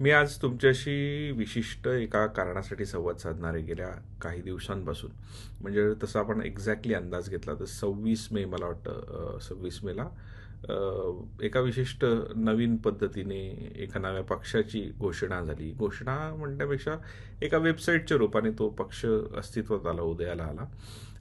मी आज तुमच्याशी विशिष्ट एका कारणासाठी संवाद साधणार आहे गेल्या काही दिवसांपासून. म्हणजे तसं आपण एक्झॅक्टली अंदाज घेतला तर 26 मे मला वाटतं 26 मेला एका विशिष्ट नवीन पद्धतीने एका नव्या पक्षाची घोषणा झाली. घोषणा म्हणण्यापेक्षा एका वेबसाईटच्या रूपाने तो पक्ष अस्तित्वात आला, उदयाला आला.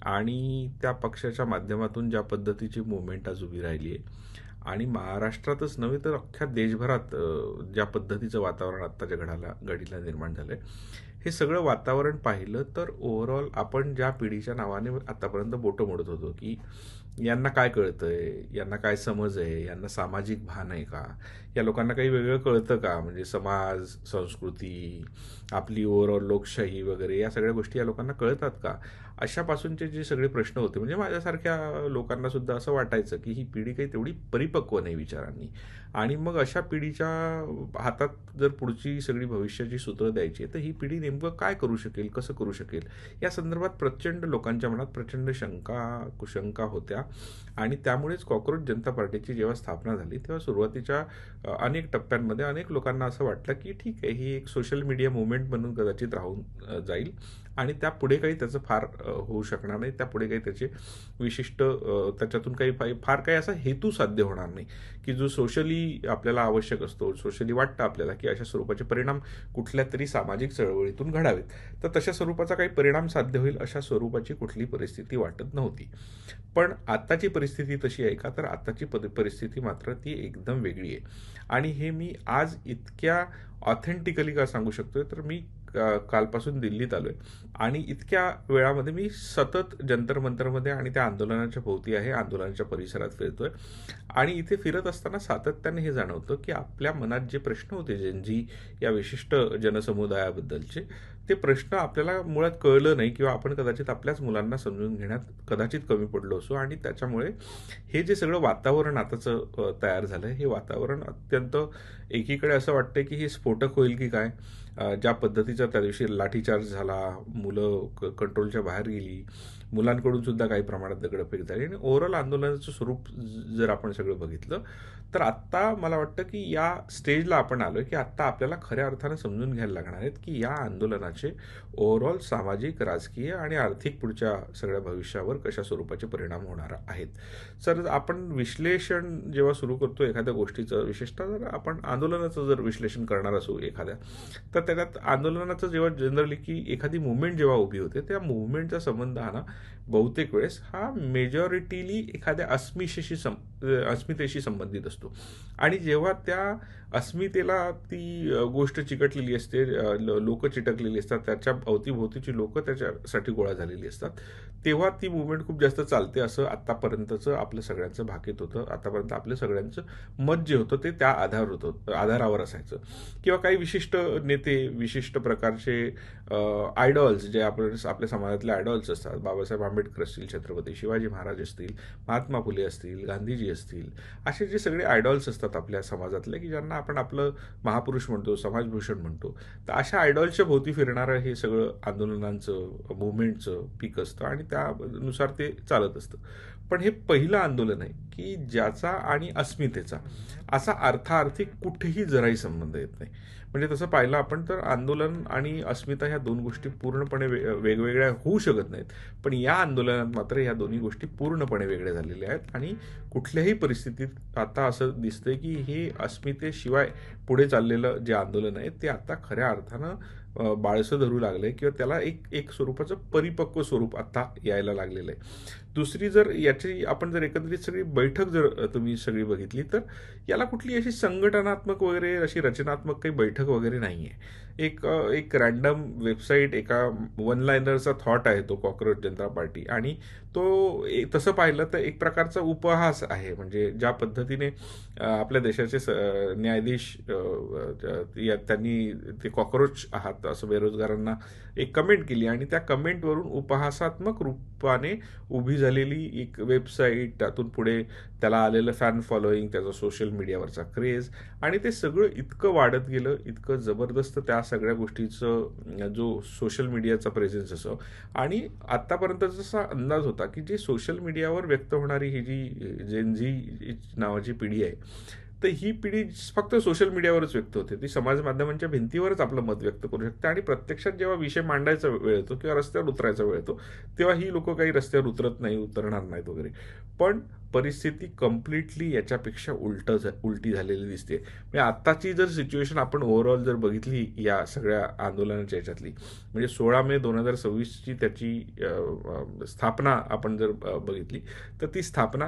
आणि त्या पक्षाच्या माध्यमातून ज्या पद्धतीची मुवमेंट आज उभी राहिली आहे आणि महाराष्ट्रातच नव्हे तर अख्ख्या देशभरात ज्या पद्धतीचं वातावरण आत्ताच्या घडीला निर्माण झालं आहे, हे सगळं वातावरण पाहिलं तर ओव्हरऑल आपण ज्या पिढीच्या नावाने आतापर्यंत बोटं मोडत होतो की यांना काय कळतंय, यांना काय समज आहे, यांना सामाजिक भान आहे का, या लोकांना काही वेगळं कळतं का, म्हणजे समाज, संस्कृती, आपली ओव्हरऑल लोकशाही वगैरे या सगळ्या गोष्टी या लोकांना कळतात का, अशापासूनचे जे सगळे प्रश्न होते. म्हणजे माझ्यासारख्या लोकांना सुद्धा असं वाटायचं की ही पिढी काही तेवढी परिपक्व नाही विचारांनी. आणि मग अशा पिढीच्या हातात जर पुढची सगळी भविष्याची सूत्रं द्यायची तर ही पिढी नेमकं काय करू शकेल, कसं करू शकेल, या संदर्भात प्रचंड लोकांच्या मनात प्रचंड कुशंका होत्या. आणि त्यामुळेच कॉक्रोच जनता पार्टीची जेव्हा स्थापना झाली तेव्हा सुरुवातीच्या अनेक टप्प्यांमध्ये अनेक लोकांना असं वाटलं की ठीक आहे, ही एक सोशल मीडिया मुवमेंट म्हणून कदाचित राहून जाईल आणि त्यापुढे काही त्याचं फार होऊ शकणार नाही, त्यापुढे काही त्याचे विशिष्ट त्याच्यातून काही फार काही असा हेतू साध्य होणार नाही की जो सोशली आपल्याला आवश्यक असतो, सोशली वाटतं आपल्याला की अशा स्वरूपाचे परिणाम कुठल्या तरी सामाजिक चळवळीतून घडावेत. तर तशा स्वरूपाचा काही परिणाम साध्य होईल अशा स्वरूपाची कुठली परिस्थिती वाटत नव्हती. पण आत्ताची परिस्थिती तशी आहे का, तर आत्ताची परिस्थिती मात्र ती एकदम वेगळी आहे. आणि हे मी आज इतक्या ऑथेंटिकली का सांगू शकतोय, तर मी कालपासून दिल्लीत आलोय आणि इतक्या वेळामध्ये मी सतत जंतर मंतरमध्ये आणि त्या आंदोलनाच्या भोवती आहे, आंदोलनाच्या परिसरात फिरतोय. आणि इथे फिरत असताना सातत्याने हे जाणवतं की आपल्या मनात जे प्रश्न होते जेनजी या विशिष्ट जनसमुदायाबद्दलचे, ते प्रश्न आपल्याला मुळात कळलं नाही किंवा आपण कदाचित आपल्याच मुलांना समजून घेण्यात कदाचित कमी पडलो असो. आणि त्याच्यामुळे हे जे सगळं वातावरण आताचं तयार झालं हे वातावरण अत्यंत एकीकडे असं वाटतंय की हे स्फोटक होईल की काय. ज्या पद्धतीचा त्या दिवशी लाठीचार्ज झाला, मुलं कंट्रोलच्या बाहेर गेली, मुलांकडून सुद्धा काही प्रमाणात दगडफेक झाली आणि ओव्हरऑल आंदोलनाचं स्वरूप जर आपण सगळं बघितलं तर आत्ता मला वाटतं की या स्टेजला आपण आलोय की आत्ता आपल्याला खऱ्या अर्थानं समजून घ्यायला लागणार आहेत की या आंदोलनाचे ओव्हरऑल सामाजिक, राजकीय आणि आर्थिक पुढच्या सगळ्या भविष्यावर कशा स्वरूपाचे परिणाम होणार आहेत. सर, आपण विश्लेषण जेव्हा सुरू करतो एखाद्या गोष्टीचं, विशेषतः जर आपण आंदोलनाचं जर विश्लेषण करणार असू एखाद्या, तर त्याच्यात आंदोलनाचं जेव्हा जनरली की एखादी मुवमेंट जेव्हा उभी होते त्या मुवमेंटचा संबंध हा ना बहुतेक वेळेस हा मेजॉरिटीली एखाद्या अस्मितेशी संबंधित असतो. आणि जेव्हा त्या अस्मितेला ती गोष्ट चिकटलेली असते, लोक चिटकलेली असतात, त्याच्या अवतीभोवतीची लोक त्याच्यासाठी गोळा झालेली असतात, तेव्हा ती मुवमेंट खूप जास्त चालते असं आतापर्यंतचं आपलं सगळ्यांचं भाकीत होतं. आतापर्यंत आपलं सगळ्यांचं मत जे होतं ते त्या आधारावर असायचं. किंवा काही विशिष्ट नेते, विशिष्ट प्रकारचे आयडॉल्स जे आपल्या समाजातले आयडॉल्स असतात, बाबासाहेब आंबेडकर असतील, छत्रपती शिवाजी महाराज असतील, महात्मा फुले असतील, गांधीजी असतील, असे जे सगळे आयडॉल्स असतात आपल्या समाजातले की ज्यांना आपण आपलं महापुरुष म्हणतो, समाजभूषण म्हणतो, तर अशा आयडॉल्सच्या भोवती फिरणारं हे सगळं आंदोलनांचं, मुवमेंटचं पीक असतं आणि त्यानुसार ते चालत असतं. पण हे पहिलं आंदोलन आहे की ज्याचा आणि अस्मितेचा असा अर्थार्थी कुठेही जराही संबंध येत नाही. म्हणजे तसं पाहिलं आपण तर आंदोलन आणि अस्मिता ह्या दोन गोष्टी पूर्णपणे वेगवेगळ्या होऊ शकत नाहीत. पण या आंदोलनात मात्र ह्या दोन्ही गोष्टी पूर्णपणे वेगळ्या झालेल्या आहेत. आणि कुठल्याही परिस्थितीत आता असं दिसतंय की हे अस्मितेशिवाय पुढे चाललेलं जे आंदोलन आहे ते आता खऱ्या अर्थानं बाळसं धरू लागलंय किंवा त्याला एक एक स्वरूपाचं परिपक्व स्वरूप आता यायला लागलेलं आहे. दुसरी जर याची आपण जर एकंदरीत सगळी बैठक जर तुम्ही सगळी बघितली तर याला कुठली अशी संघटनात्मक वगैरे अशी रचनात्मक काही बैठक वगैरे नाही आहे. एक रॅन्डम वेबसाईट, एका वन लाईनरचा थॉट आहे तो कॉक्रोच जनता पार्टी. आणि तो तसं पाहिलं तर एक प्रकारचा उपहास आहे. म्हणजे ज्या पद्धतीने आपल्या देशाचे न्यायाधीश त्यांनी ते कॉक्रोच आहात असं बेरोजगारांना एक कमेंट केली आणि त्या कमेंटवरून उपहासात्मक रूपाने उभी झालेली एक वेबसाईट, त्यातून पुढे त्याला आलेलं फॅन फॉलोईंग, त्याचा सोशल मीडियावरचा क्रेज आणि ते सगळं इतकं वाढत गेलं, इतकं जबरदस्त त्या सगळ्या गोष्टीचं जो सोशल मीडियाचा प्रेझेन्स असो. आणि आत्तापर्यंत जसा अंदाज होता की जे सोशल मीडियावर व्यक्त होणारी ही जी जेन झी नावाची पिढी आहे तर ही पिढी फक्त सोशल मीडियावरच व्यक्त होते, ती समाज माध्यमांच्या भिंतीवरच आपलं मत व्यक्त करू शकते. आणि प्रत्यक्षात जेव्हा विषय मांडायचा वेळ येतो किंवा रस्त्यावर उतरायचा वेळ येतो, तेव्हा ही लोक काही रस्त्यावर उतरत नाही, उतरणार नाहीत वगैरे. पण परिस्थिती कम्प्लिटली याच्यापेक्षा उलटी झालेली दिसते. म्हणजे आत्ताची जर सिच्युएशन आपण ओव्हरऑल जर बघितली या सगळ्या आंदोलनाच्या याच्यातली, म्हणजे 16 मे 2026ची त्याची स्थापना आपण जर बघितली, तर ती स्थापना,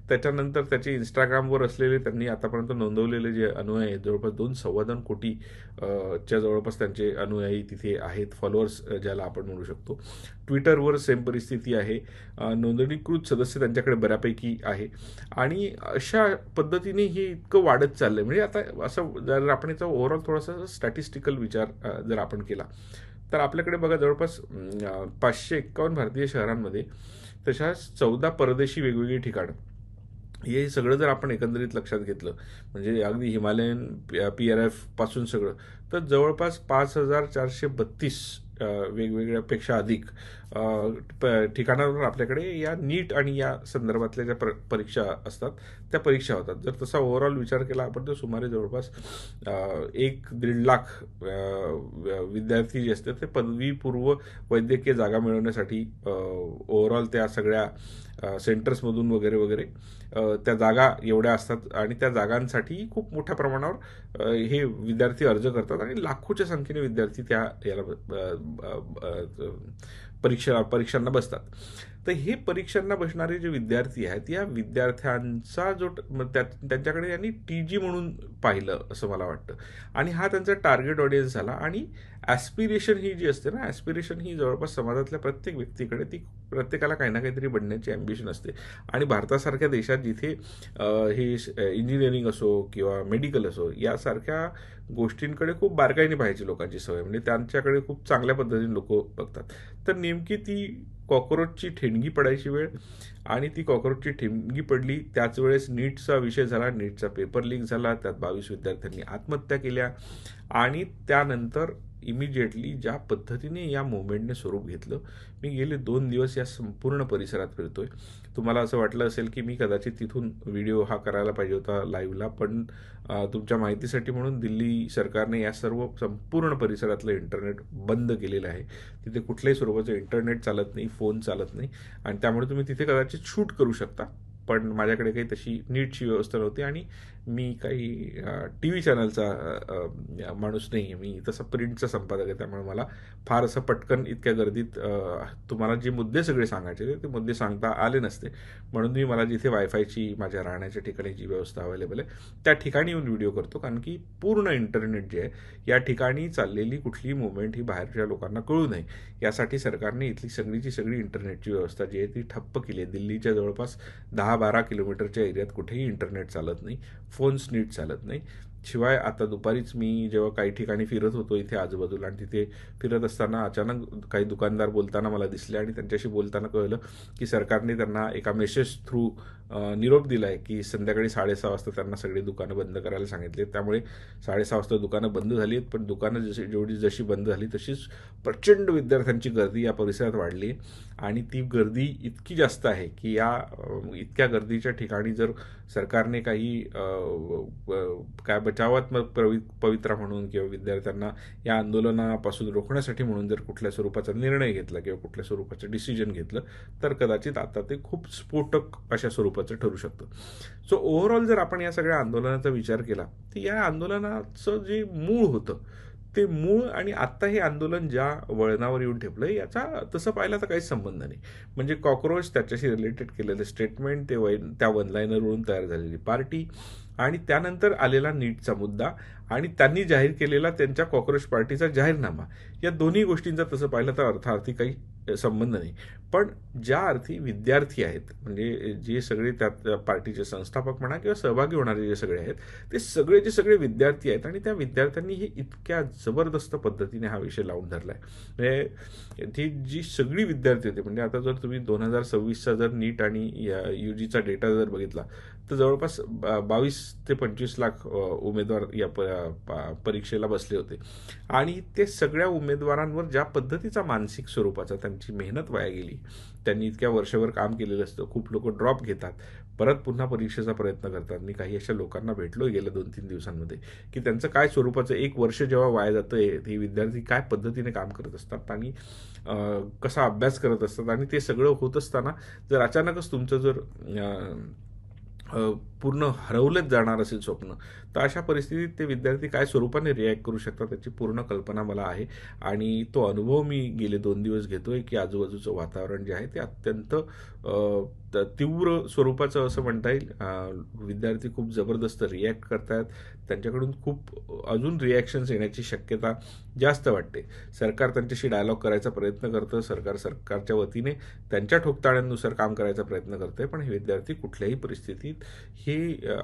त्याच्यानंतर त्याचे इंस्टाग्रामवर असलेले त्यांनी आतापर्यंत नोंदवलेले जे अनुयायी आहेत, जवळपास 2-2.25 कोटी च्या जवळपास त्यांचे अनुयायी तिथे आहेत, फॉलोअर्स ज्याला आपण म्हणू शकतो. ट्विटरवर सेम परिस्थिती आहे, नोंदणीकृत सदस्य त्यांच्याकडे बऱ्यापैकी आहे. आणि अशा पद्धतीने हे इतकं वाढत चाललंय. म्हणजे आता असं जर आपण याचा ओव्हरऑल थोडासा स्टॅटिस्टिकल विचार जर आपण केला, तर आपल्याकडे बघा जवळपास 551 भारतीय शहरांमध्ये तशाच 14 परदेशी वेगवेगळी ठिकाणं, हे सगळं जर आपण एकंदरीत लक्षात घेतलं, म्हणजे अगदी हिमालयन PRF पासून सगळं, तर जवळपास 5432 वेगवेगळ्यापेक्षा अधिक ठिकाणावर आपल्याकडे या नीट आणि या संदर्भातल्या ज्या परीक्षा असतात त्या परीक्षा होतात. जर तसा ओव्हरऑल विचार केला आपण, तर सुमारे जवळपास 1-1.5 लाख विद्यार्थी जे असतात ते पदवीपूर्व वैद्यकीय जागा मिळवण्यासाठी ओव्हरऑल त्या सगळ्या सेंटर्समधून वगैरे वगैरे त्या जागा एवढ्या असतात. आणि त्या जागांसाठी खूप मोठ्या प्रमाणावर हे विद्यार्थी अर्ज करतात आणि लाखोच्या संख्येने विद्यार्थी त्या याला परीक्षांना बसतात. तर हे परीक्षांना बसणारे जे विद्यार्थी आहेत, या विद्यार्थ्यांचा जो त्यांच्याकडे यांनी TG म्हणून पाहिलं असं मला वाटतं. आणि हा त्यांचा टार्गेट ऑडियन्स झाला. आणि ॲस्पिरेशन ही जी असते ना, ॲस्पिरेशन ही जवळपास समाजातल्या प्रत्येक व्यक्तीकडे, ती प्रत्येकाला काही ना काहीतरी बनण्याची ॲम्बिशन असते. आणि भारतासारख्या देशात जिथे हे इंजिनिअरिंग असो किंवा मेडिकल असो, यासारख्या गोष्टींकडे खूप बारकाईने पाहायची लोकांची सवय, म्हणजे त्यांच्याकडे खूप चांगल्या पद्धतीने लोक बघतात. तर नेमकी ती कॉकरोचची ठिणगी पडायची वेळ, आणि ती कॉकरोचची ठिणगी पडली त्याच वेळेस नीटचा विषय झाला, नीटचा पेपर लीक झाला, त्यात 22 विद्यार्थ्यांनी आत्महत्या केल्या. आणि त्यानंतर इमिजिएटली ज्या पद्धतीने या मुवमेंटने स्वरूप घेतलं, मी गेले 2 दिवस या संपूर्ण परिसरात फिरतोय. तुम्हाला असं वाटलं असेल की मी कदाचित तिथून व्हिडिओ हा करायला पाहिजे होता लाईव्हला, पण तुमच्या माहितीसाठी म्हणून दिल्ली सरकारने या सर्व संपूर्ण परिसरातलं इंटरनेट बंद केलेलं आहे. तिथे कुठल्याही स्वरूपाचं इंटरनेट चालत नाही, फोन चालत नाही, आणि त्यामुळे तुम्ही तिथे कदाचित शूट करू शकता, पण माझ्याकडे काही तशी नीटची व्यवस्था नव्हती. आणि मी काही TV चॅनलचा माणूस नाही आहे, मी तसा प्रिंटचा संपादक आहे, त्यामुळे मला फार असं पटकन इतक्या गर्दीत तुम्हाला जे मुद्दे सगळे सांगायचे ते मुद्दे सांगता आले नसते. म्हणून मी मला जिथे वायफायची माझ्या राहण्याच्या ठिकाणी जी व्यवस्था अवेलेबल आहे त्या ठिकाणी येऊन व्हिडिओ करतो, कारण की पूर्ण इंटरनेट जे आहे या ठिकाणी चाललेली कुठलीही मुवमेंट ही बाहेरच्या लोकांना कळू नये यासाठी सरकारने इथली सगळी इंटरनेटची व्यवस्था जी आहे ती ठप्प केली आहे. दिल्लीच्या जवळपास 10-12 किलोमीटरच्या एरियात कुठेही इंटरनेट चालत नाही, फोन्स नीट चालत नाही. शिवाय आता दुपारीच मी जेव्हा काही ठिकाणी फिरत होतो इथे आजूबाजूला, आणि तिथे फिरत असताना अचानक काही दुकानदार बोलताना मला दिसले, आणि त्यांच्याशी बोलताना कळलं की सरकारने त्यांना एका मेसेज थ्रू निरोप दिला आहे की संध्याकाळी 6:30 वाजता त्यांना सगळी दुकानं बंद करायला सांगितले. त्यामुळे 6:30 वाजता दुकानं बंद झाली आहेत, पण दुकानं जशी बंद झाली तशीच प्रचंड विद्यार्थ्यांची गर्दी या परिसरात वाढली आहे. आणि ती गर्दी इतकी जास्त आहे की या इतक्या गर्दीच्या ठिकाणी जर सरकारने काही काय बचावात्मक पवित्रा म्हणून किंवा विद्यार्थ्यांना या आंदोलनापासून रोखण्यासाठी म्हणून जर कुठल्या स्वरूपाचा निर्णय घेतला किंवा कुठल्या स्वरूपाचं डिसिजन घेतलं, तर कदाचित आता ते खूप स्फोटक अशा स्वरूपाचं ठरू शकतं. सो ओव्हरऑल जर आपण या सगळ्या आंदोलनाचा विचार केला, तर या आंदोलनाचं जे मूळ होतं ते मूळ आणि आत्ता हे आंदोलन ज्या वळणावर येऊन ठेपलं याचा तसं पाहिलं तर काहीच संबंध नाही. म्हणजे कॉक्रोच, त्याच्याशी रिलेटेड केलेलं स्टेटमेंट, त्या वनलाईनरवरून तयार झालेली पार्टी, आणि त्यानंतर आलेला नीटचा मुद्दा, आणि त्यांनी जाहीर केलेला त्यांच्या कॉक्रोच पार्टीचा जाहीरनामा, या दोन्ही गोष्टींचा तसं पाहिलं तर अर्थार्थी काही संबंध नाही. पण ज्या अर्थी विद्यार्थी आहेत, म्हणजे जे सगळे त्यात पार्टीचे संस्थापक म्हणा किंवा सहभागी होणारे जे सगळे आहेत, ते सगळे सगळे विद्यार्थी आहेत, आणि त्या विद्यार्थ्यांनी हे इतक्या जबरदस्त पद्धतीने हा विषय लावून धरला आहे. म्हणजे ती जी सगळी विद्यार्थी होते, म्हणजे आता जर तुम्ही 2026चा जर नीट आणि UGचा डेटा जर बघितला, तर जवळपास 22 ते 25 लाख उमेदवार या परीक्षेला बसले होते. आणि ते सगळ्या उमेदवारांवर ज्या पद्धतीचा मानसिक स्वरूपाचा त्यांची मेहनत वाया गेली, त्यांनी इतक्या वर्षभर काम केलेलं असतं. खूप लोक ड्रॉप घेतात, परत पुन्हा परीक्षेचा प्रयत्न करतात. मी काही अशा लोकांना भेटलो गेल्या 2-3 दिवसांमध्ये, की त्यांचं काय स्वरूपाचं 1 वर्ष जेव्हा वाया जातं, हे विद्यार्थी काय पद्धतीने काम करत असतात आणि कसा अभ्यास करत असतात. आणि ते सगळं होत असताना जर अचानकच तुमचं जर पूर्ण हरवलंच जाणार असेल स्वप्न, तर अशा परिस्थितीत ते विद्यार्थी काय स्वरूपाने रिॲक्ट करू शकतात त्याची पूर्ण कल्पना मला आहे. आणि तो अनुभव मी गेले 2 दिवस घेतोय, की आजूबाजूचं वातावरण जे आहे ते अत्यंत तीव्र स्वरूपाचं असं म्हणता येईल. विद्यार्थी खूप जबरदस्त रिॲक्ट करतात, त्यांच्याकडून खूप अजून रिॲक्शन्स येण्याची शक्यता जास्त वाटते. सरकार त्यांच्याशी डायलॉग करायचा प्रयत्न करतं, सरकारच्या वतीने त्यांच्या ठोकताळ्यांनुसार काम करायचा प्रयत्न करते, पण हे विद्यार्थी कुठल्याही परिस्थितीत हे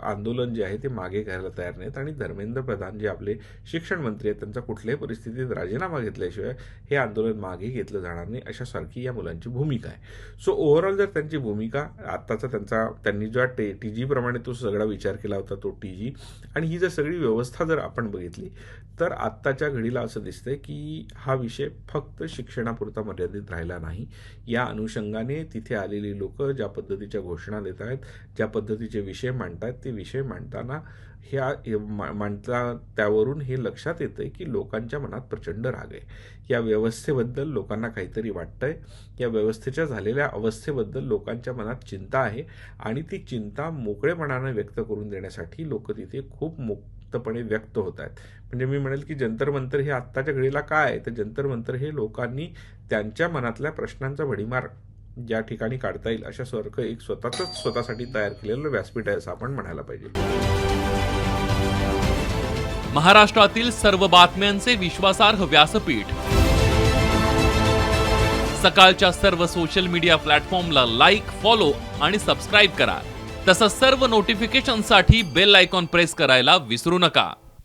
आंदोलन जे आहे ते मागे घ्यायला तयार नाहीत. आणि धर्मेंद्र प्रधान जे आपले शिक्षण मंत्री आहेत, त्यांचा कुठल्याही परिस्थितीत राजीनामा घेतल्याशिवाय हे आंदोलन मागे घेतलं जाणार नाही, अशा सारखी या मुलांची भूमिका आहे. सो ओव्हरऑल जर त्यांची भूमिका आत्ताचा त्यांनी जो TG प्रमाणे तो सगळा विचार केला होता, तो TG आणि ही जर सगळी व्यवस्था जर आपण बघितली, तर आत्ताच्या घडीला असं दिसतंय की हा विषय फक्त शिक्षणापुरता मर्यादित राहिला नाही. या अनुषंगाने तिथे आलेली लोक ज्या पद्धतीच्या घोषणा देत आहेत, ज्या पद्धतीचे विषय मांडतात, ते विषय मांडताना त्यावरून हे लक्षात येतंय की लोकांच्या मनात प्रचंड राग आहे. या व्यवस्थेबद्दल लोकांना काहीतरी वाटतंय, या व्यवस्थेच्या झालेल्या अवस्थेबद्दल लोकांच्या मनात चिंता आहे आणि ती चिंता मोकळेपणाने व्यक्त करून देण्यासाठी लोक तिथे खूप मुक्तपणे व्यक्त होत आहेत. म्हणजे मी म्हणेल की जंतर मंतर हे आत्ताच्या घडीला काय आहे, तर जंतर मंतर हे लोकांनी त्यांच्या मनातल्या प्रश्नांचा भडीमार ज्या ठिकाणी काढता येईल अशा सारखं एक स्वतःसाठी तयार केलेलं व्यासपीठ आहे असं आपण म्हणायला पाहिजे. महाराष्ट्रातील सर्व बातम्यांचे विश्वासार्ह व्यासपीठ, सकाळच्या सर्व सोशल मीडिया प्लॅटफॉर्मला लाईक, फॉलो आणि सबस्क्राईब करा. तसंच सर्व नोटिफिकेशनसाठी बेल आयकॉन प्रेस करायला विसरू नका.